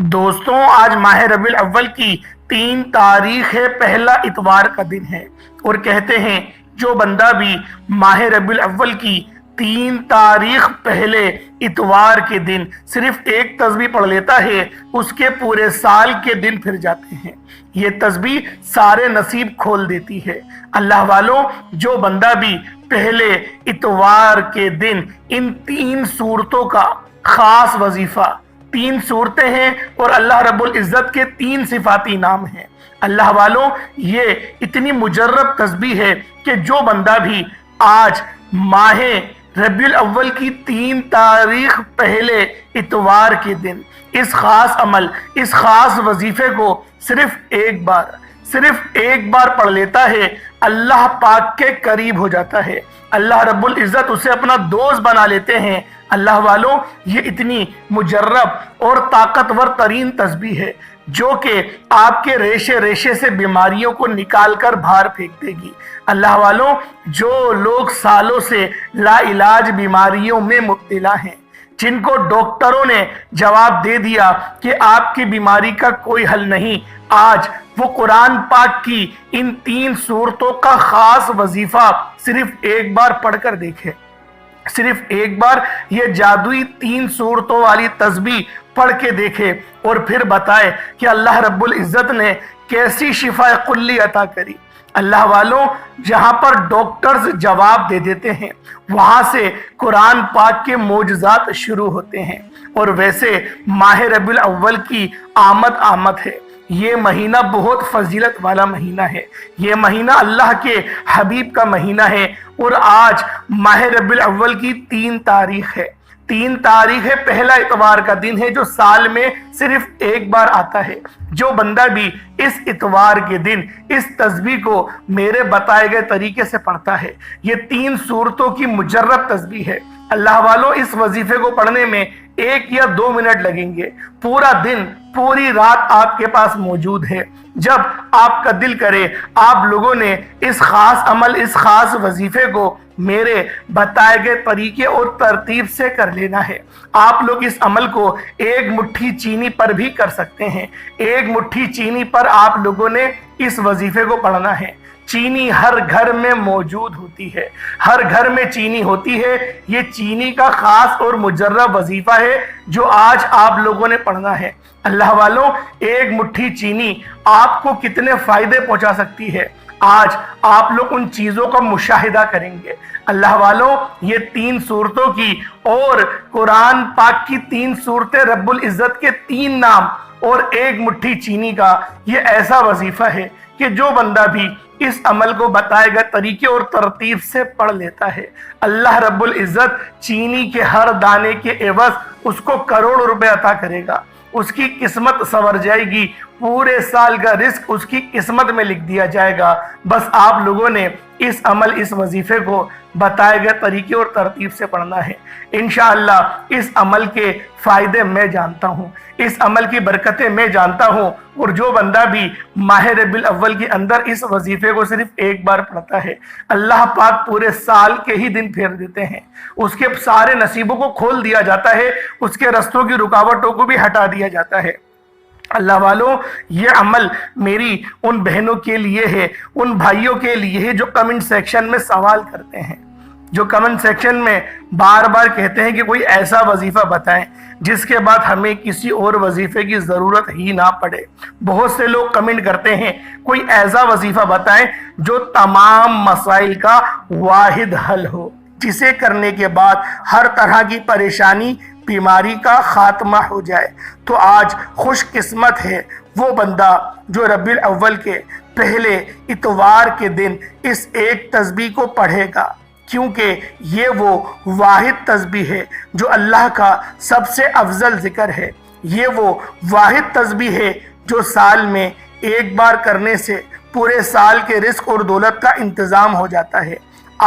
دوستوں، آج ماہ ربیع الاول کی 3 تاریخ ہے، پہلا اتوار کا دن ہے، اور کہتے ہیں جو بندہ بھی ماہ ربیع الاول کی 3 تاریخ پہلے اتوار کے دن صرف ایک تسبیح پڑھ لیتا ہے، اس کے پورے سال کے دن پھر جاتے ہیں۔ یہ تسبیح سارے نصیب کھول دیتی ہے۔ اللہ والوں، جو بندہ بھی پہلے اتوار کے دن ان 3 صورتوں کا خاص وظیفہ، 3 صورتیں ہیں اور اللہ رب العزت کے 3 صفاتی نام ہیں۔ اللہ والوں، یہ اتنی مجرب تسبیح ہے کہ جو بندہ بھی آج ماہ ربیع الاول کی 3 تاریخ پہلے اتوار کے دن اس خاص عمل، اس خاص وظیفے کو صرف ایک بار پڑھ لیتا ہے، اللہ پاک کے قریب ہو جاتا ہے۔ اللہ رب العزت اسے اپنا دوست بنا لیتے ہیں۔ اللہ والوں، یہ اتنی مجرب اور طاقتور ترین تسبیح ہے جو کہ آپ کے ریشے ریشے سے بیماریوں کو نکال کر باہر پھینک دے گی۔ اللہ والوں، جو لوگ سالوں سے لا علاج بیماریوں میں مبتلا ہیں، جن کو ڈاکٹروں نے جواب دے دیا کہ آپ کی بیماری کا کوئی حل نہیں، آج وہ قرآن پاک کی ان 3 صورتوں کا خاص وظیفہ صرف ایک بار پڑھ کر دیکھے۔ صرف ایک بار یہ جادوئی 3 صورتوں والی تسبیح پڑھ کے دیکھے اور پھر بتائے کہ اللہ رب العزت نے کیسی شفا کلی عطا کری۔ اللہ والوں، جہاں پر ڈاکٹرز جواب دے دیتے ہیں، وہاں سے قرآن پاک کے معجزات شروع ہوتے ہیں۔ اور ویسے ماہ ربیع الاول کی آمد ہے۔ یہ مہینہ بہت فضیلت والا مہینہ ہے۔ یہ مہینہ اللہ کے حبیب کا مہینہ ہے، اور آج ماہ ربیع الاول کی 3 تاریخ ہے۔ 3 تاریخ ہے، پہلا اتوار کا دن ہے جو سال میں صرف ایک بار آتا ہے۔ جو بندہ بھی اس اتوار کے دن اس تسبیح کو میرے بتائے گئے طریقے سے پڑھتا ہے، یہ 3 صورتوں کی مجرب تسبیح ہے۔ اللہ والوں، اس وظیفے کو پڑھنے میں 1 یا 2 منٹ لگیں گے۔ پورا دن، پوری رات آپ کے پاس موجود ہے۔ جب آپ کا دل کرے، آپ لوگوں نے اس خاص عمل، اس خاص وظیفے کو میرے بتائے گئے طریقے اور ترتیب سے کر لینا ہے۔ آپ لوگ اس عمل کو 1 مٹھی چینی پر بھی کر سکتے ہیں۔ 1 مٹھی چینی پر آپ لوگوں نے اس وظیفے کو پڑھنا ہے۔ چینی ہر گھر میں موجود ہوتی ہے، ہر گھر میں چینی ہوتی ہے۔ یہ چینی کا خاص اور مجرب وظیفہ ہے جو آج آپ لوگوں نے پڑھنا ہے۔ اللہ والوں، 1 مٹھی چینی آپ کو کتنے فائدے پہنچا سکتی ہے، آج آپ لوگ ان چیزوں کا مشاہدہ کریں گے۔ اللہ والوں، یہ 3 صورتوں کی اور قرآن پاک کی 3 صورتیں، رب العزت کے 3 نام اور 1 مٹھی چینی کا یہ ایسا وظیفہ ہے کہ جو بندہ بھی اس عمل کو بتائے گئے طریقے اور ترتیب سے پڑھ لیتا ہے، اللہ رب العزت چینی کے ہر دانے کے عوض اس کو کروڑ روپے عطا کرے گا۔ اس کی قسمت سنور جائے گی، پورے سال کا رزق اس کی قسمت میں لکھ دیا جائے گا۔ بس آپ لوگوں نے اس عمل، اس وظیفے کو بتائے گئے طریقے اور ترتیب سے پڑھنا ہے۔ انشاءاللہ اس عمل کے فائدے میں جانتا ہوں، اس عمل کی برکتیں میں جانتا ہوں، اور جو بندہ بھی ماہ ربیع الاول کے اندر اس وظیفے کو صرف ایک بار پڑھتا ہے، اللہ پاک پورے سال کے ہی دن پھیر دیتے ہیں۔ اس کے سارے نصیبوں کو کھول دیا جاتا ہے، اس کے رستوں کی رکاوٹوں کو بھی ہٹا دیا جاتا ہے۔ اللہ والوں، یہ عمل میری ان بہنوں کے لیے ہے، ان بھائیوں کے لیے ہے جو کمنٹ سیکشن میں سوال کرتے ہیں، جو کمنٹ سیکشن میں بار بار کہتے ہیں کہ کوئی ایسا وظیفہ بتائیں جس کے بعد ہمیں کسی اور وظیفے کی ضرورت ہی نہ پڑے۔ بہت سے لوگ کمنٹ کرتے ہیں کوئی ایسا وظیفہ بتائیں جو تمام مسائل کا واحد حل ہو، جسے کرنے کے بعد ہر طرح کی پریشانی، بیماری کا خاتمہ ہو جائے۔ تو آج خوش قسمت ہے وہ بندہ جو ربیع الاول کے پہلے اتوار کے دن اس ایک تسبیح کو پڑھے گا، کیونکہ یہ وہ واحد تسبیح ہے جو اللہ کا سب سے افضل ذکر ہے۔ یہ وہ واحد تسبیح ہے جو سال میں ایک بار کرنے سے پورے سال کے رزق اور دولت کا انتظام ہو جاتا ہے۔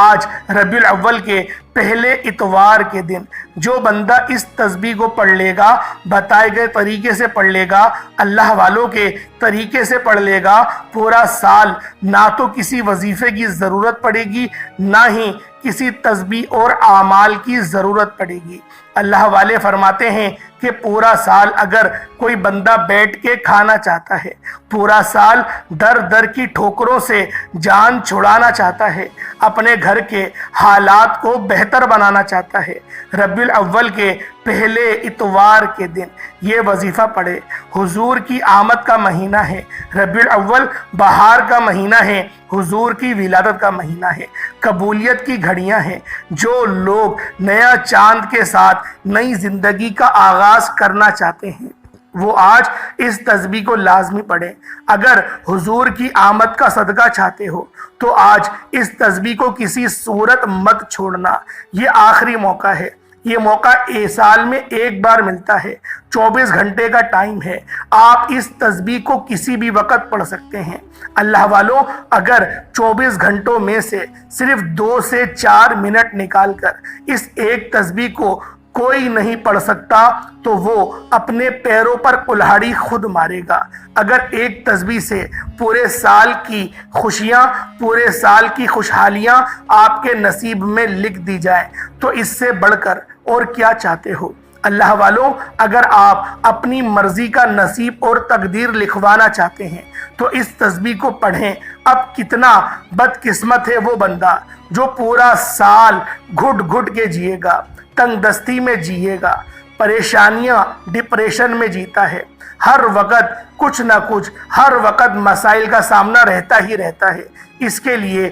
آج ربیع الاول کے پہلے اتوار کے دن جو بندہ اس تسبیح کو پڑھ لے گا، بتائے گئے طریقے سے پڑھ لے گا، اللہ والوں کے طریقے سے پڑھ لے گا پورا سال نہ تو کسی وظیفے کی ضرورت پڑے گی نہ ہی کسی تسبیح اور اعمال کی ضرورت پڑے گی۔ اللہ والے فرماتے ہیں کہ پورا سال اگر کوئی بندہ بیٹھ کے کھانا چاہتا ہے، پورا سال در در کی ٹھوکروں سے جان چھڑانا چاہتا ہے، اپنے گھر کے حالات کو بہتر بنانا چاہتا ہے، ربیع الاول کے پہلے اتوار کے دن یہ وظیفہ پڑھے۔ حضور کی آمد کا مہینہ ہے، ربیع الاول بہار کا مہینہ ہے، حضور کی ولادت کا مہینہ ہے، قبولیت کی گھڑیاں ہیں۔ جو لوگ نیا چاند کے ساتھ نئی زندگی کا آغاز کرنا چاہتے ہیں وہ آج اس تسبیح کو لازمی پڑھیں۔ اگر حضور کی آمد کا صدقہ چاہتے ہو تو آج اس تسبیح کو کسی صورت مت چھوڑنا۔ یہ آخری موقع ہے، یہ موقع سال میں ایک بار ملتا ہے، 24 گھنٹے کا ٹائم ہے، آپ اس تسبیح کو کسی بھی وقت پڑھ سکتے ہیں۔ اللہ والوں، اگر 24 گھنٹوں میں سے صرف 2 سے 4 منٹ نکال کر اس ایک تسبیح کو کوئی نہیں پڑھ سکتا تو وہ اپنے پیروں پر کلہاڑی خود مارے گا۔ اگر ایک تسبیح سے پورے سال کی خوشیاں، پورے سال کی خوشحالیاں آپ کے نصیب میں لکھ دی جائیں تو اس سے بڑھ کر اور کیا چاہتے ہو؟ اللہ والوں، اگر آپ اپنی مرضی کا نصیب اور تقدیر لکھوانا چاہتے ہیں تو اس تسبیح کو پڑھیں۔ اب کتنا بدقسمت ہے وہ بندہ جو پورا سال گھٹ گھٹ کے جیے گا، تنگ دستی میں جیے گا، پریشانیاں ڈپریشن میں جیتا ہے، ہر وقت کچھ نہ کچھ، ہر وقت مسائل کا سامنا رہتا ہی رہتا ہے۔ اس کے لیے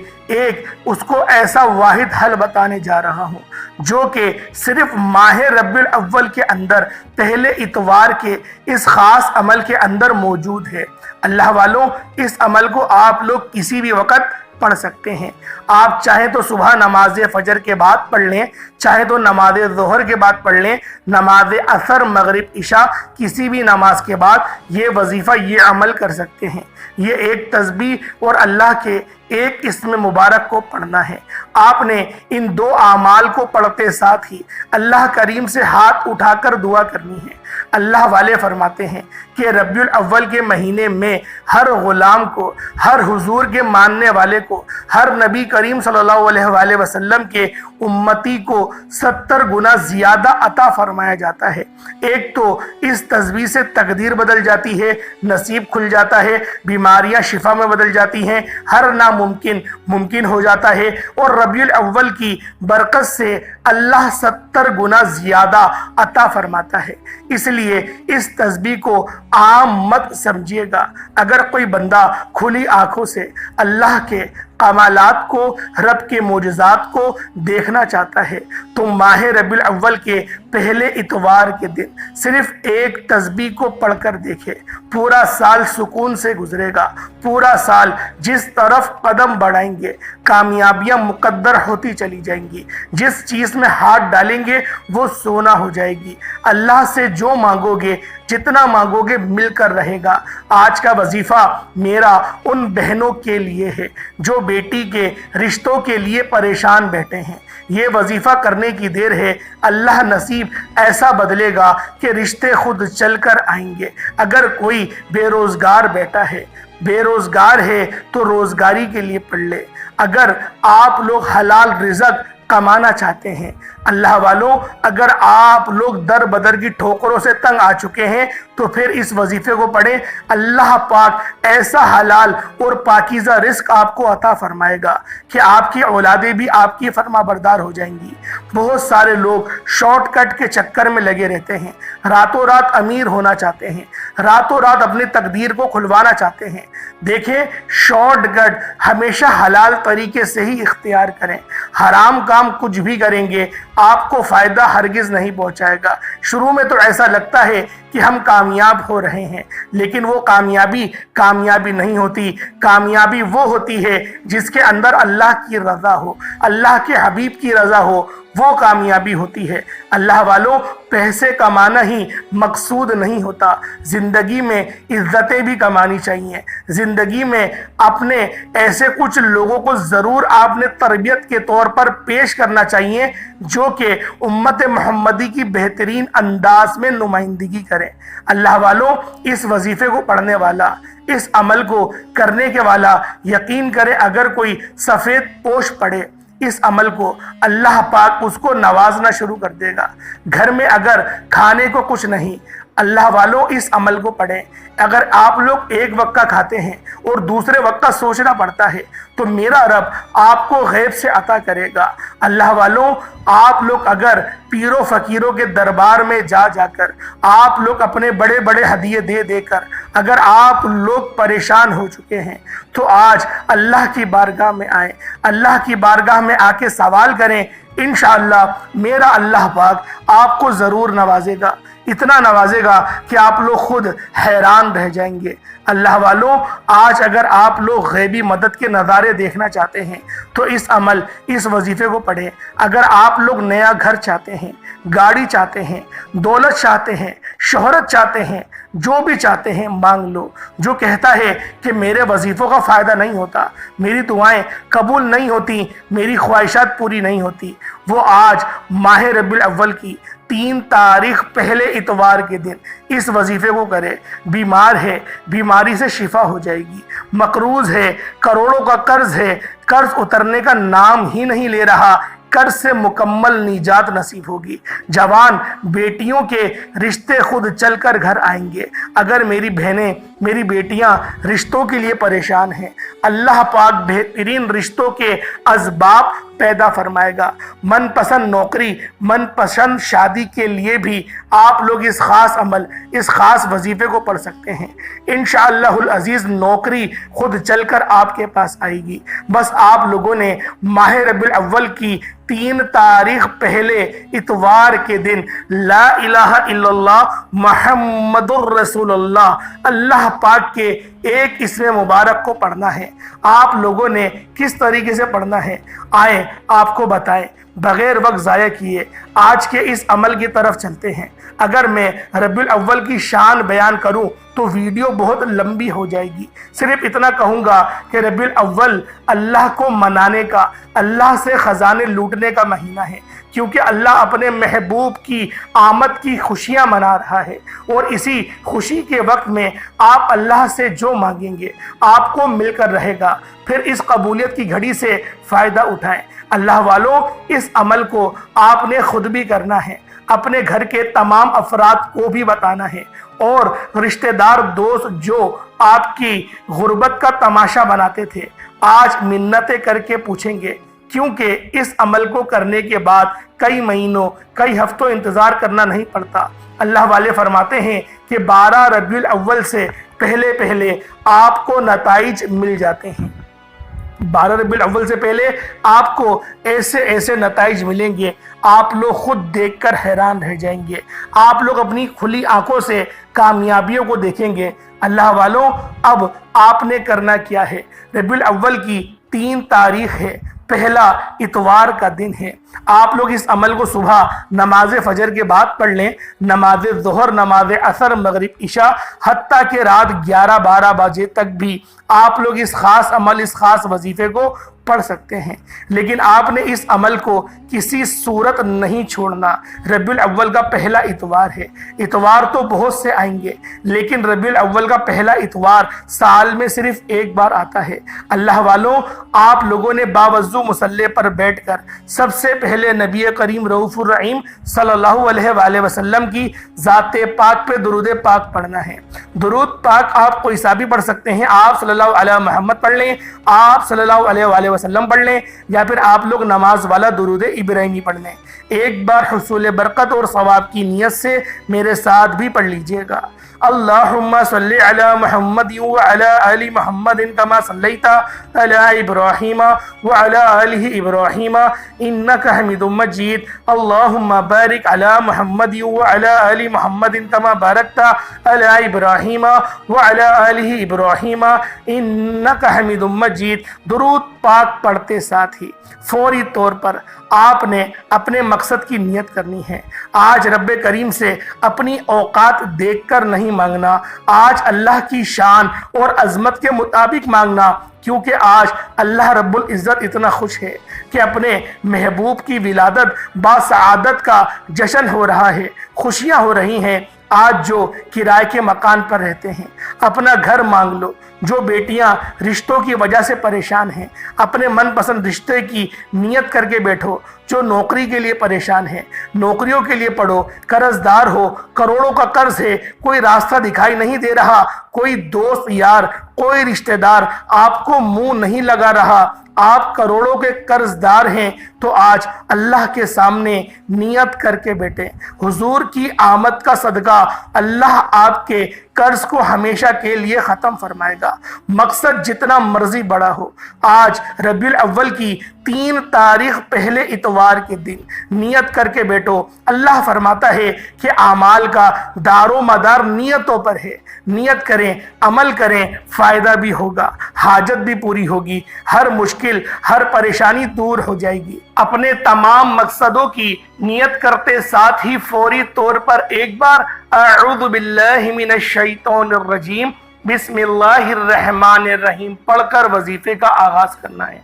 اس کو ایسا واحد حل بتانے جا رہا ہوں جو کہ صرف ماہ ربیع الاول کے اندر پہلے اتوار کے اس خاص عمل کے اندر موجود ہے۔ اللہ والوں، اس عمل کو آپ لوگ کسی بھی وقت پڑھ سکتے ہیں۔ آپ چاہیں تو صبح نماز فجر کے بعد پڑھ لیں، چاہے تو نماز ظہر کے بعد پڑھ لیں، نماز عصر، مغرب، عشاء، کسی بھی نماز کے بعد یہ وظیفہ، یہ عمل کر سکتے ہیں۔ یہ ایک تسبیح اور اللہ کے ایک اسم مبارک کو پڑھنا ہے۔ آپ نے ان 2 اعمال کو پڑھتے ساتھ ہی اللہ کریم سے ہاتھ اٹھا کر دعا کرنی ہے۔ اللہ والے فرماتے ہیں کہ ربیع الاول کے مہینے میں ہر غلام کو، ہر حضور کے ماننے والے کو، ہر نبی کریم صلی اللہ علیہ وآلہ وسلم کے امتی کو 70 گنا زیادہ عطا فرمایا جاتا ہے۔ ایک تو اس تسبیح سے تقدیر بدل جاتی ہے، نصیب کھل جاتا ہے، بیماریاں شفا میں بدل جاتی ہیں، ہر ناممکن ممکن ہو جاتا ہے، اور ربیع الاول کی برکت سے اللہ 70 گنا زیادہ عطا فرماتا ہے۔ اس لیے اس تسبیح کو عام مت سمجھیے گا۔ اگر کوئی بندہ کھلی آنکھوں سے اللہ کے کمالات کو، رب کے معجزات کو دیکھنا چاہتا ہے تو ماہ ربیع الاول کے پہلے اتوار کے دن صرف ایک تسبیح کو پڑھ کر دیکھے، پورا سال سکون سے گزرے گا۔ پورا سال جس طرف قدم بڑھائیں گے کامیابیاں مقدر ہوتی چلی جائیں گی، جس چیز میں ہاتھ ڈالیں گے وہ سونا ہو جائے گی۔ اللہ سے جو مانگو گے، جتنا مانگو گے مل کر رہے گا۔ آج کا وظیفہ میرا ان بہنوں کے لیے ہے جو بیٹی کے رشتوں کے لیے پریشان بیٹھے ہیں۔ یہ وظیفہ کرنے کی دیر ہے، اللہ نصیب ایسا بدلے گا کہ رشتے خود چل کر آئیں گے۔ اگر کوئی بے روزگار بیٹا ہے، بے روزگار ہے تو روزگاری کے لیے پڑھ لے۔ اگر آپ لوگ حلال رزق کمانا چاہتے ہیں، اللہ والوں، اگر آپ لوگ در بدر کی ٹھوکروں سے تنگ آ چکے ہیں تو پھر اس وظیفے کو پڑھیں۔ اللہ پاک ایسا حلال اور پاکیزہ رزق آپ کو عطا فرمائے گا کہ آپ کی اولادیں بھی آپ کی فرما بردار ہو جائیں گی۔ بہت سارے لوگ شارٹ کٹ کے چکر میں لگے رہتے ہیں، راتوں رات امیر ہونا چاہتے ہیں، راتوں رات اپنی تقدیر کو کھلوانا چاہتے ہیں۔ دیکھیں، شارٹ کٹ ہمیشہ حلال طریقے سے ہی اختیار کریں۔ حرام کام کچھ بھی کریں گے آپ کو فائدہ ہرگز نہیں پہنچائے گا۔ شروع میں تو ایسا لگتا ہے کہ ہم کامیاب ہو رہے ہیں، لیکن وہ کامیابی نہیں ہوتی۔ کامیابی وہ ہوتی ہے جس کے اندر اللہ کی رضا ہو، اللہ کے حبیب کی رضا ہو، وہ کامیابی ہوتی ہے۔ اللہ والوں، پیسے کمانا ہی مقصود نہیں ہوتا، زندگی میں عزتیں بھی کمانی چاہیے۔ زندگی میں اپنے ایسے کچھ لوگوں کو ضرور آپ نے تربیت کے طور پر پیش کرنا چاہیے جو کہ امت محمدی کی بہترین انداز میں نمائندگی کرے۔ کریں۔ اللہ والوں، اس وظیفے کو پڑھنے والا، اس عمل کو کرنے کے والا یقین کرے اگر کوئی سفید پوش پڑے اس عمل کو، اللہ پاک اس کو نوازنا شروع کر دے گا۔ گھر میں اگر کھانے کو کچھ نہیں، اللہ والوں اس عمل کو پڑھیں۔ اگر آپ لوگ ایک وقت کا کھاتے ہیں اور دوسرے وقت کا سوچنا پڑتا ہے تو میرا رب آپ کو غیب سے عطا کرے گا۔ اللہ والوں، آپ لوگ اگر پیروں فقیروں کے دربار میں جا کر، آپ لوگ اپنے بڑے بڑے ہدیے دے کر اگر آپ لوگ پریشان ہو چکے ہیں تو آج اللہ کی بارگاہ میں آئیں، اللہ کی بارگاہ میں آ کے سوال کریں، انشاءاللہ میرا اللہ پاک آپ کو ضرور نوازے گا، اتنا نوازے گا کہ آپ لوگ خود حیران رہ جائیں گے۔ اللہ والوں، آج اگر آپ لوگ غیبی مدد کے نظارے دیکھنا چاہتے ہیں تو اس عمل، اس وظیفے کو پڑھیں۔ اگر آپ لوگ نیا گھر چاہتے ہیں، گاڑی چاہتے ہیں، دولت چاہتے ہیں، شہرت چاہتے ہیں، جو بھی چاہتے ہیں مانگ لو۔ جو کہتا ہے کہ میرے وظیفوں کا فائدہ نہیں ہوتا، میری دعائیں قبول نہیں ہوتی، میری خواہشات پوری نہیں ہوتی، وہ آج ماہ ربیع الاول کی 3 تاریخ پہلے اتوار کے دن اس وظیفے کو کرے۔ بیمار ہے، بیماری سے شفا ہو جائے گی۔ مقروض ہے، کروڑوں کا قرض ہے، قرض اترنے کا نام ہی نہیں لے رہا، قرض سے مکمل نجات نصیب ہوگی۔ جوان بیٹیوں کے رشتے خود چل کر گھر آئیں گے۔ اگر میری بہنیں، میری بیٹیاں رشتوں کے لیے پریشان ہیں، اللہ پاک بہترین رشتوں کے اسباب پیدا فرمائے گا۔ من پسند نوکری، من پسند شادی کے لیے بھی آپ لوگ اس خاص عمل، اس خاص وظیفے کو پڑھ سکتے ہیں۔ انشاءاللہ العزیز نوکری خود چل کر آپ کے پاس آئے گی۔ بس آپ لوگوں نے ماہ ربیع الاول کی 3 تاریخ پہلے اتوار کے دن لا الہ الا اللہ محمد الرسول اللہ، اللہ پاک کے ایک اسم مبارک کو پڑھنا ہے۔ آپ لوگوں نے کس طریقے سے پڑھنا ہے آئیں آپ کو بتائیں، بغیر وقت ضائع کیے آج کے اس عمل کی طرف چلتے ہیں۔ اگر میں ربیع الاول کی شان بیان کروں تو ویڈیو بہت لمبی ہو جائے گی، صرف اتنا کہوں گا کہ ربیع الاول اللہ کو منانے کا، اللہ سے خزانے لوٹنے کا مہینہ ہے، کیونکہ اللہ اپنے محبوب کی آمد کی خوشیاں منا رہا ہے، اور اسی خوشی کے وقت میں آپ اللہ سے جو مانگیں گے آپ کو مل کر رہے گا۔ پھر اس قبولیت کی گھڑی سے فائدہ اٹھائیں۔ اللہ والوں، اس عمل کو آپ نے خود بھی کرنا ہے، اپنے گھر کے تمام افراد کو بھی بتانا ہے، اور رشتہ دار دوست جو آپ کی غربت کا تماشا بناتے تھے آج منتیں کر کے پوچھیں گے، کیونکہ اس عمل کو کرنے کے بعد کئی مہینوں، کئی ہفتوں انتظار کرنا نہیں پڑتا۔ اللہ والے فرماتے ہیں کہ 12 ربیع الاول سے پہلے آپ کو نتائج مل جاتے ہیں۔ 12 ربیع الاول سے پہلے آپ کو ایسے نتائج ملیں گے، آپ لوگ خود دیکھ کر حیران رہ جائیں گے، آپ لوگ اپنی کھلی آنکھوں سے کامیابیوں کو دیکھیں گے۔ اللہ والوں، اب آپ نے کرنا کیا ہے؟ ربیع الاول کی 3 تاریخ ہے، پہلا اتوار کا دن ہے۔ آپ لوگ اس عمل کو صبح نماز فجر کے بعد پڑھ لیں، نماز ظہر، نماز عصر، مغرب، عشاء، حتیٰ کہ رات 11-12 بجے تک بھی آپ لوگ اس خاص عمل، اس خاص وظیفے کو پڑھ سکتے ہیں۔ لیکن آپ نے اس عمل کو کسی صورت نہیں چھوڑنا۔ ربیع الاول کا پہلا اتوار ہے، اتوار تو بہت سے آئیں گے لیکن ربیع الاول کا پہلا اتوار سال میں صرف ایک بار آتا ہے۔ اللہ والوں، آپ لوگوں نے باوضو مصلی پر بیٹھ کر سب سے پہلے نبی کریم رؤوف الرحیم صلی اللہ علیہ وآلہ وسلم کی ذات پاک پہ درود پاک پڑھنا ہے۔ درود پاک آپ کوئی سا بھی پڑھ سکتے ہیں، آپ صلی اللہ علیہ محمد پڑھ لیں، آپ صلی اللہ علیہ وآلہ وسلم پڑھ لیں، یا پھر آپ لوگ نماز والا درود ابراہیمی پڑھ لیں۔ ایک بار حصول برکت اور ثواب کی نیت سے میرے ساتھ بھی پڑھ لیجئے گا۔ اللہم صلی علی محمد وعلی آل محمد کما صلیت علی ابراہیم وعلی آل ابراہیم انکا حمید مجید۔ اللہم بارک علی محمد وعلی آل محمد کما بارکت علی ابراہیم وعلی آل ابراہیم انکا حمید مجید۔ درود پاک پڑھتے ساتھ ہی فوری طور پر آپ نے اپنے مقصد کی نیت کرنی ہے۔ آج رب کریم سے اپنی اوقات دیکھ کر نہیں مانگنا، آج اللہ کی شان اور عظمت کے مطابق مانگنا، کیونکہ آج اللہ رب العزت اتنا خوش ہے کہ اپنے محبوب کی ولادت با سعادت کا جشن ہو رہا ہے، خوشیاں ہو رہی ہیں۔ آج جو کرائے کے مکان پر رہتے ہیں اپنا گھر مانگ لو، جو بیٹیاں رشتوں کی وجہ سے پریشان ہیں اپنے من پسند رشتے کی نیت کر کے بیٹھو، جو نوکری کے لیے پریشان ہیں نوکریوں کے لیے پڑھو، قرض دار ہو کروڑوں کا قرض ہے، کوئی راستہ دکھائی نہیں دے رہا، کوئی دوست یار کوئی رشتہ دار آپ کو منہ نہیں لگا رہا، آپ کروڑوں کے قرض دار ہیں، تو آج اللہ کے سامنے نیت کر کے بیٹھے، حضور کی آمد کا صدقہ اللہ آپ کے قرض کو ہمیشہ کے لیے ختم فرمائے گا، مقصد جتنا مرضی بڑا ہو۔ آج ربیع الاول کی 3 تاریخ پہلے اتوار کے دن نیت کر کے بیٹھو، اللہ فرماتا ہے کہ اعمال کا دار و مدار نیتوں پر ہے، نیت کریں عمل کریں فائدہ بھی ہوگا، حاجت بھی پوری ہوگی، ہر مشکل ہر پریشانی دور ہو جائے گی۔ اپنے تمام مقصدوں کی نیت کرتے ساتھ ہی فوری طور پر ایک بار اعوذ باللہ من الشیطان الرجیم بسم اللہ الرحمن الرحیم پڑھ کر وظیفے کا آغاز کرنا ہے۔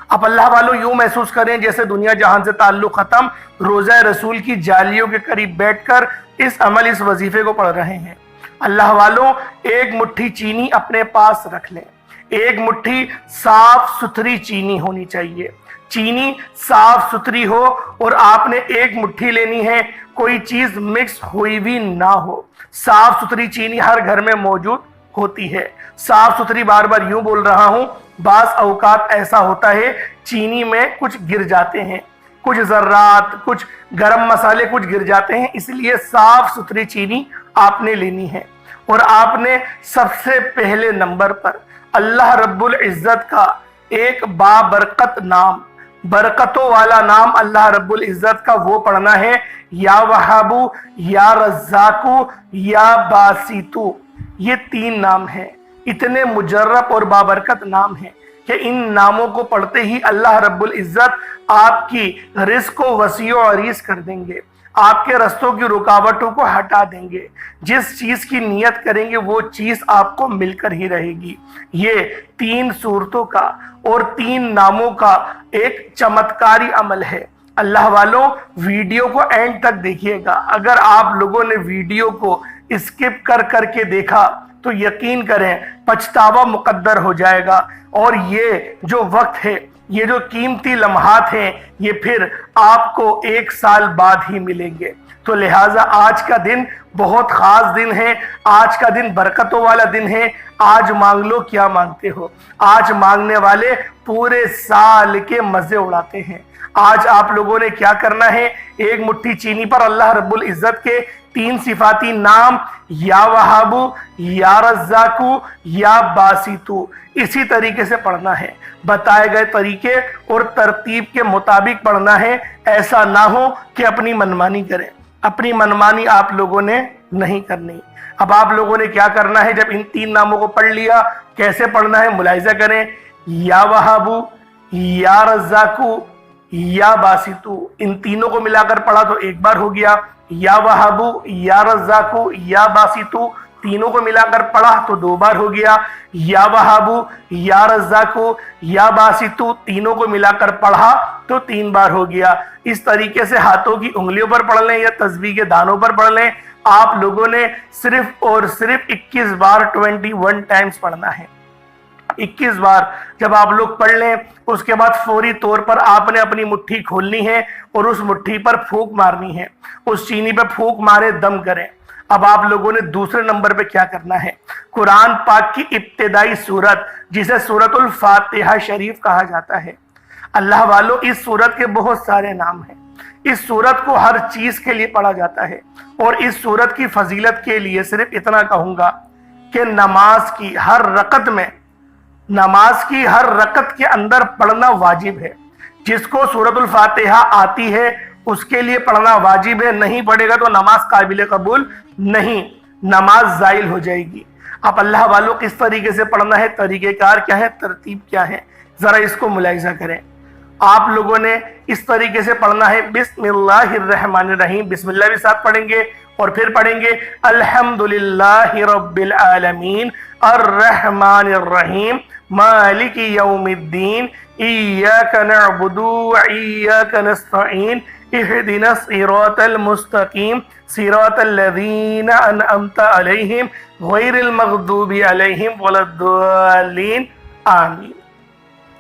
اب اللہ والوں یوں محسوس کریں جیسے دنیا جہان سے تعلق ختم، روزہ رسول کی جالیوں کے قریب بیٹھ کر اس وظیفے کو پڑھ رہے ہیں۔ اللہ والوں ایک مٹھی چینی اپنے پاس رکھ لیں، ایک مٹھی صاف ستھری چینی ہونی چاہیے، چینی صاف ستھری ہو اور آپ نے ایک مٹھی لینی ہے، کوئی چیز مکس ہوئی بھی نہ ہو۔ صاف ستھری چینی ہر گھر میں موجود ہوتی ہے، صاف ستھری بار بار یوں بول رہا ہوں، بعض اوقات ایسا ہوتا ہے چینی میں کچھ گر جاتے ہیں، کچھ ذرات کچھ گرم مسالے کچھ گر جاتے ہیں، اس لیے صاف ستھری چینی آپ نے لینی ہے۔ اور آپ نے سب سے پہلے نمبر پر اللہ رب العزت کا ایک بابرکت نام، برکتوں والا نام اللہ رب العزت کا وہ پڑھنا ہے، یا وہابو یا رزاقو یا باسیتو۔ یہ 3 نام ہیں، اتنے مجرب اور بابرکت نام ہیں کہ ان ناموں کو پڑھتے ہی اللہ رب العزت آپ کی رزق کو وسیع و عریض کر دیں گے، آپ کے رستوں کی رکاوٹوں کو ہٹا دیں گے، جس چیز کی نیت کریں گے وہ چیز آپ کو مل کر ہی رہے گی۔ یہ 3 صورتوں کا اور 3 ناموں کا ایک چمتکاری عمل ہے۔ اللہ والوں ویڈیو کو اینڈ تک دیکھیے گا، اگر آپ لوگوں نے ویڈیو کو اسکپ کر کے دیکھا تو یقین کریں پچھتاوا مقدر ہو جائے گا، اور یہ جو وقت ہے یہ جو قیمتی لمحات ہیں یہ پھر آپ کو 1 سال بعد ہی ملیں گے۔ تو لہٰذا آج کا دن بہت خاص دن ہے، آج کا دن برکتوں والا دن ہے۔ آج مانگ لو کیا مانگتے ہو، آج مانگنے والے پورے سال کے مزے اڑاتے ہیں۔ آج آپ لوگوں نے کیا کرنا ہے، ایک مٹھی چینی پر اللہ رب العزت کے 3 صفاتی نام یا وہابو یا رزاقو یا باسیتو اسی طریقے سے پڑھنا ہے، بتائے گئے طریقے اور ترتیب کے مطابق پڑھنا ہے۔ ایسا نہ ہو کہ اپنی منمانی کریں، اپنی منمانی آپ لوگوں نے نہیں کرنی۔ اب آپ لوگوں نے کیا کرنا ہے، جب ان 3 ناموں کو پڑھ لیا کیسے پڑھنا ہے ملاحظہ کریں، یا وہابو یا رزاقو یا باسیتو، ان تینوں کو ملا کر پڑھا تو 1 بار ہو گیا، یا وہابو یا رزاقو یا باسیتو تینوں کو ملا کر پڑھا تو 2 بار ہو گیا، یا وہابو یا رزاقو یا باسیتو تینوں کو ملا کر پڑھا تو 3 بار ہو گیا۔ اس طریقے سے ہاتھوں کی انگلیوں پر پڑھ لیں یا تسبیح کے دانوں پر پڑھ لیں، آپ لوگوں نے صرف اور صرف 21 بار 21 ٹائمز پڑھنا ہے۔ 21 بار جب آپ لوگ پڑھ لیں اس کے بعد فوری طور پر آپ نے اپنی مٹھی کھولنی ہے اور اس مٹھی پر پھونک مارنی ہے، اس چینی پہ پھونک مارے دم کریں۔ اب آپ لوگوں نے دوسرے نمبر پہ کیا کرنا ہے، قرآن پاک کی ابتدائی سورت جسے سورۃ الفاتحہ شریف کہا جاتا ہے۔ اللہ والوں اس سورت کے بہت سارے نام ہیں، اس سورت کو ہر چیز کے لیے پڑھا جاتا ہے، اور اس سورت کی فضیلت کے لیے صرف اتنا کہوں گا کہ نماز کی ہر رکعت کے اندر پڑھنا واجب ہے۔ جس کو سورۃ الفاتحہ آتی ہے اس کے لیے پڑھنا واجب ہے، نہیں پڑھے گا تو نماز قابل قبول نہیں، نماز زائل ہو جائے گی۔ اب اللہ والوں کس طریقے سے پڑھنا ہے، طریقہ کار کیا ہے، ترتیب کیا ہے، ذرا اس کو ملاحظہ کریں۔ آپ لوگوں نے اس طریقے سے پڑھنا ہے، بسم اللہ الرحمن الرحیم، بسم اللہ بھی ساتھ پڑھیں گے اور پھر پڑھیں گے الحمدللہ رب العالمین الرحمن الرحیم مالک یوم الدین ایاک نعبد و ایاک نستعین اہدنا الصراط المستقیم صراط الذین انعمت علیہم غیر المغضوب علیہم ولا الضالین آمین۔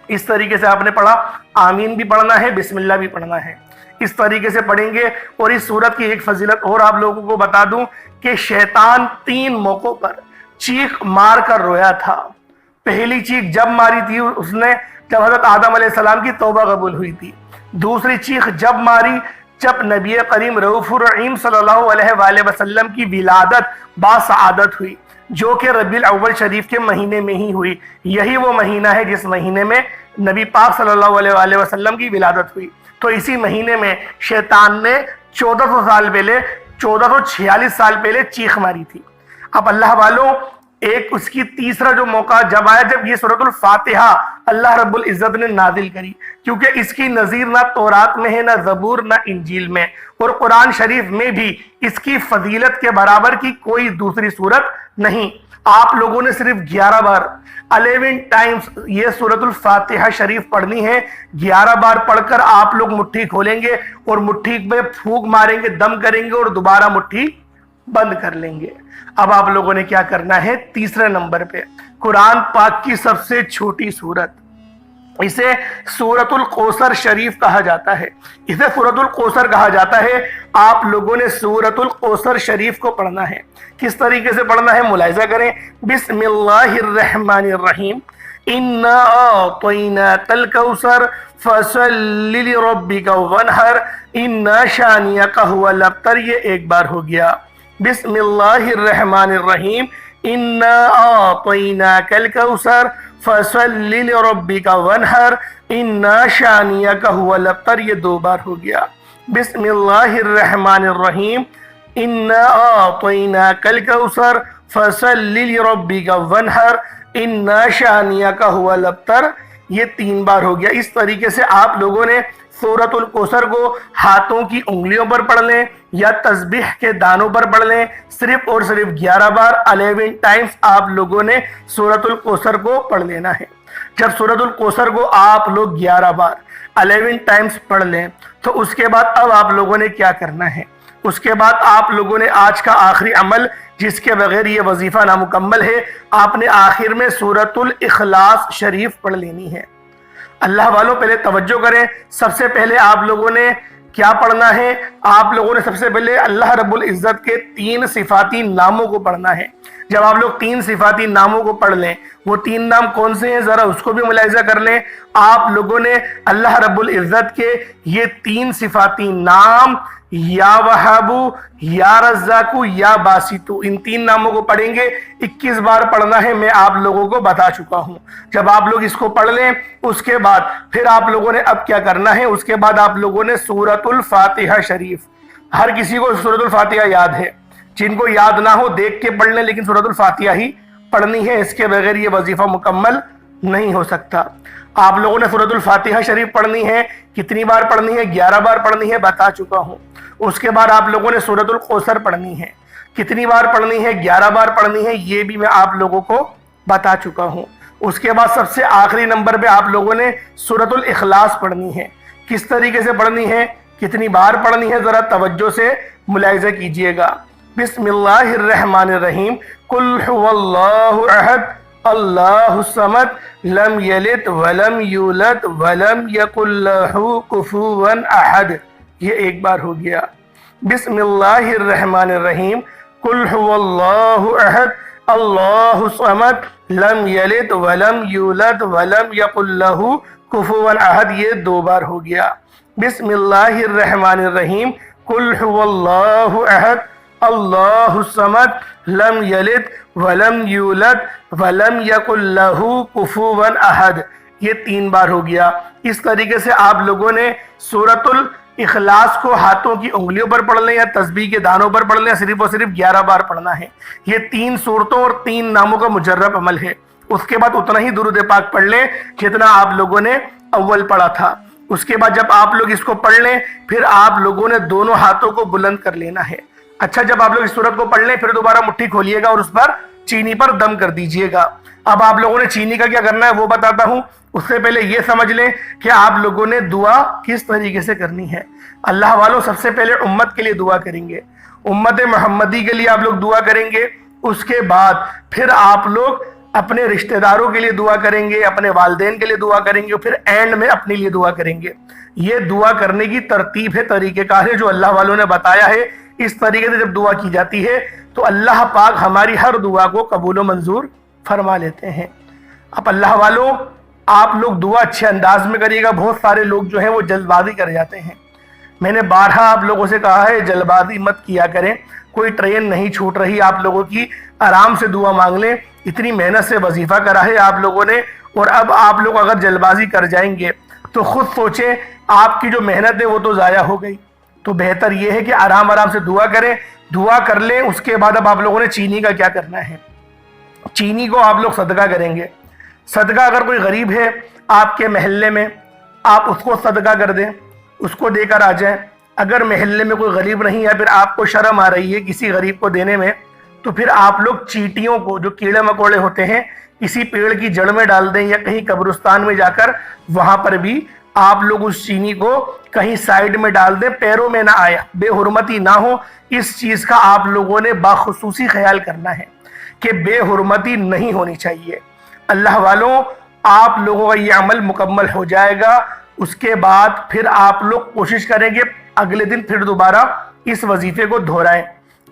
اس طریقے سے آپ نے پڑھا، آمین بھی پڑھنا ہے، بسم اللہ بھی پڑھنا ہے، اس طریقے سے پڑھیں گے۔ اور اس سورت کی ایک فضیلت اور آپ لوگوں کو بتا دوں کہ شیطان 3 موقعوں پر چیخ مار کر رویا تھا۔ پہلی چیخ جب ماری تھی اس نے جب حضرت آدم علیہ السلام کی توبہ قبول ہوئی تھی۔ دوسری چیخ جب ماری جب نبی کریم رؤوف الرحیم صلی اللہ علیہ وآلہ وسلم کی ولادت باسعادت ہوئی، جو کہ ربیع الاول شریف کے مہینے میں ہی ہوئی۔ یہی وہ مہینہ ہے جس مہینے میں نبی پاک صلی اللہ علیہ وآلہ وسلم کی ولادت ہوئی۔ تو اسی مہینے میں شیطان نے 1446 سال پہلے چیخ ماری تھی۔ اب اللہ والوں، ایک اس کی تیسرا جو موقع جب آیا جب یہ سورۃ الفاتحہ اللہ رب العزت نے نازل کری، کیونکہ اس کی نظیر نہ تورات میں ہے، نہ زبور، نہ انجیل میں، اور قرآن شریف میں بھی اس کی فضیلت کے برابر کی کوئی دوسری سورت نہیں۔ آپ لوگوں نے صرف 11 بار 11 ٹائمز یہ سورۃ الفاتحہ شریف پڑھنی ہے۔ 11 بار پڑھ کر آپ لوگ مٹھی کھولیں گے اور مٹھی میں پھونک ماریں گے، دم کریں گے اور دوبارہ مٹھی بند کر لیں گے۔ اب آپ لوگوں نے کیا کرنا ہے؟ تیسرے نمبر پہ قرآن پاک کی سب سے چھوٹی سورت، اسے سورۃ القوثر شریف کہا جاتا ہے، اسے سورۃ القوثر کہا جاتا ہے۔ آپ لوگوں نے سورۃ القوثر شریف کو پڑھنا ہے۔ کس طریقے سے پڑھنا ہے ملاحظہ کریں۔ بسم اللہ الرحمن الرحیم، انا اعطیناک الکوثر فصل لربک وانحر انا شانئک هو الابتر۔ یہ ایک بار ہو گیا۔ بسم اللہ الرحمن الرحیم، انا اعطیناک الکوثر فصل لربک وانحر انا شانئک هو الابتر۔ یہ 2 بار ہو گیا۔ بسم اللہ الرحمن الرحیم، انا اعطیناک الکوثر فصل لربک وانحر انا شانئک هو الابتر۔ یہ 3 بار ہو گیا۔ اس طریقے سے آپ لوگوں نے سورۃ القوثر کو ہاتھوں کی انگلیوں پر پڑھ لیں یا تسبیح کے دانوں پر پڑھ لیں، صرف اور صرف 11 بار 11 ٹائمز آپ لوگوں نے سورۃ القوثر کو پڑھ لینا ہے۔ جب سورۃ القوثر کو آپ لوگ 11 بار 11 ٹائمز پڑھ لیں تو اس کے بعد اب آپ لوگوں نے کیا کرنا ہے؟ اس کے بعد آپ لوگوں نے آج کا آخری عمل، جس کے بغیر یہ وظیفہ نامکمل ہے، آپ نے آخر میں سورۃ الاخلاص شریف پڑھ لینی ہے۔ اللہ والوں پہلے توجہ کریں، سب سے پہلے آپ لوگوں نے کیا پڑھنا ہے؟ آپ لوگوں نے سب سے پہلے اللہ رب العزت کے 3 صفاتی ناموں کو پڑھنا ہے۔ جب آپ لوگ 3 صفاتی ناموں کو پڑھ لیں، وہ 3 نام کون سے ہیں ذرا اس کو بھی ملاحظہ کر لیں۔ آپ لوگوں نے اللہ رب العزت کے یہ 3 صفاتی نام، یا وہابو، یا رزاقو، یا باسطو، ان 3 ناموں کو پڑھیں گے۔ 21 بار پڑھنا ہے، میں آپ لوگوں کو بتا چکا ہوں۔ جب آپ لوگ اس کو پڑھ لیں اس کے بعد پھر آپ لوگوں نے اب کیا کرنا ہے؟ اس کے بعد آپ لوگوں نے سورۃ الفاتحہ شریف، ہر کسی کو سورۃ الفاتحہ یاد ہے، جن کو یاد نہ ہو دیکھ کے پڑھ لیں، لیکن سورۃ الفاتحہ ہی پڑھنی ہے، اس کے بغیر یہ وظیفہ مکمل نہیں ہو سکتا۔ آپ لوگوں نے سورۃ الفاتحہ شریف پڑھنی ہے۔ کتنی بار پڑھنی ہے؟ 11 بار پڑھنی ہے، بتا چکا ہوں۔ اس کے بعد آپ لوگوں نے سورۃ القوثر پڑھنی ہے۔ کتنی بار پڑھنی ہے؟ 11 بار پڑھنی ہے، یہ بھی میں آپ لوگوں کو بتا چکا ہوں۔ اس کے بعد سب سے آخری نمبر پہ آپ لوگوں نے سورۃ الاخلاص پڑھنی ہے۔ کس طریقے سے پڑھنی ہے؟ کتنی بار پڑھنی ہے؟ ذرا توجہ سے ملاحظہ کیجئے گا۔ بسم اللہ الرحمن الرحیم، قل هو اللہ احد اللہ الصمد لم یلد ولم یولد ولم یکن لہ کفوا احد۔ یہ ایک بار ہو گیا۔ بسم اللہ الرحمن الرحیم، قل هو اللہ احد اللہ الصمد لم یلد ولم یولد ولم یکن لہ کفوا احد۔ یہ 2 بار ہو گیا۔ بسم اللہ الرحمن الرحیم، قل هو اللہ احد اللہ الصمد لم یلد ولم یولد ولم یکن لہ کفوا احد۔ یہ 3 بار ہو گیا۔ اس طریقے سے آپ لوگوں نے سورۃ الاخلاص کو ہاتھوں کی انگلیوں پر پڑھ لیں یا تسبیح کے دانوں پر پڑھ لیں، صرف اور صرف 11 بار پڑھنا ہے۔ یہ 3 صورتوں اور 3 ناموں کا مجرب عمل ہے۔ اس کے بعد اتنا ہی درود پاک پڑھ لیں جتنا آپ لوگوں نے اول پڑھا تھا۔ اس کے بعد جب آپ لوگ اس کو پڑھ لیں پھر آپ لوگوں نے دونوں ہاتھوں کو بلند کر لینا ہے۔ اچھا، جب آپ لوگ اس سورت کو پڑھ لیں پھر دوبارہ مٹھی کھولیے گا اور اس پر چینی پر دم کر دیجئے گا۔ اب آپ لوگوں نے چینی کا کیا کرنا ہے وہ بتاتا ہوں، اس سے پہلے یہ سمجھ لیں کہ آپ لوگوں نے دعا کس طریقے سے کرنی ہے۔ اللہ والوں سب سے پہلے امت کے لیے دعا کریں گے، امت محمدی کے لیے آپ لوگ دعا کریں گے، اس کے بعد پھر آپ لوگ اپنے رشتہ داروں کے لیے دعا کریں گے، اپنے والدین کے لیے دعا کریں گے، پھر اینڈ میں اپنے لیے دعا کریں گے۔ یہ دعا کرنے کی ترتیب ہے، طریقہ کار ہے جو اللہ والوں نے بتایا ہے۔ اس طریقے سے جب دعا کی جاتی ہے تو اللہ پاک ہماری ہر دعا کو قبول و منظور فرما لیتے ہیں۔ اب اللہ والوں آپ لوگ دعا اچھے انداز میں کریے گا۔ بہت سارے لوگ جو ہیں وہ جلد بازی کر جاتے ہیں۔ میں نے بارہا آپ لوگوں سے کہا ہے جلد بازی مت کیا کریں، کوئی ٹرین نہیں چھوٹ رہی آپ لوگوں کی، آرام سے دعا مانگ لیں۔ اتنی محنت سے وظیفہ کرا ہے آپ لوگوں نے، اور اب آپ لوگ اگر جلد بازی کر جائیں گے تو خود سوچیں آپ کی جو محنت ہے وہ تو ضائع ہو گئی۔ تو بہتر یہ ہے کہ آرام سے دعا کریں، دعا کر لیں۔ اس کے بعد اب آپ لوگوں نے چینی کا کیا کرنا ہے، چینی کو آپ لوگ صدقہ کریں گے۔ صدقہ اگر کوئی غریب ہے آپ کے محلے میں، آپ اس کو صدقہ کر دیں، اس کو دے کر آ جائیں۔ اگر محلے میں کوئی غریب نہیں ہے، پھر آپ کو شرم آ رہی ہے کسی غریب کو دینے میں، تو پھر آپ لوگ چیٹیوں کو، جو کیڑے مکوڑے ہوتے ہیں، کسی پیڑ کی جڑ میں ڈال دیں، یا کہیں قبرستان میں جا کر وہاں پر بھی آپ لوگ اس چینی کو کہیں سائیڈ میں ڈال دیں، پیروں میں نہ آئے، بے حرمتی نہ ہو۔ اس چیز کا آپ لوگوں نے باخصوصی خیال کرنا ہے کہ بے حرمتی نہیں ہونی چاہیے۔ اللہ والوں آپ لوگوں کا یہ عمل مکمل ہو جائے گا، اس کے بعد پھر آپ لوگ کوشش کریں گے اگلے دن پھر دوبارہ اس وظیفے کو دہرائیں۔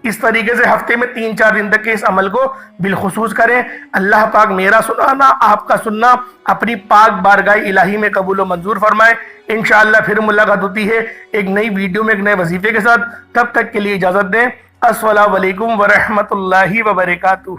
اس طریقے سے ہفتے میں 3-4 دن تک کے اس عمل کو بالخصوص کریں۔ اللہ پاک میرا سنانا، آپ کا سننا اپنی پاک بارگاہ الہی میں قبول و منظور فرمائے۔ انشاءاللہ پھر ملاقات ہوتی ہے ایک نئی ویڈیو میں ایک نئے وظیفے کے ساتھ۔ تب تک کے لیے اجازت دیں۔ السلام علیکم ورحمۃ اللہ وبرکاتہ۔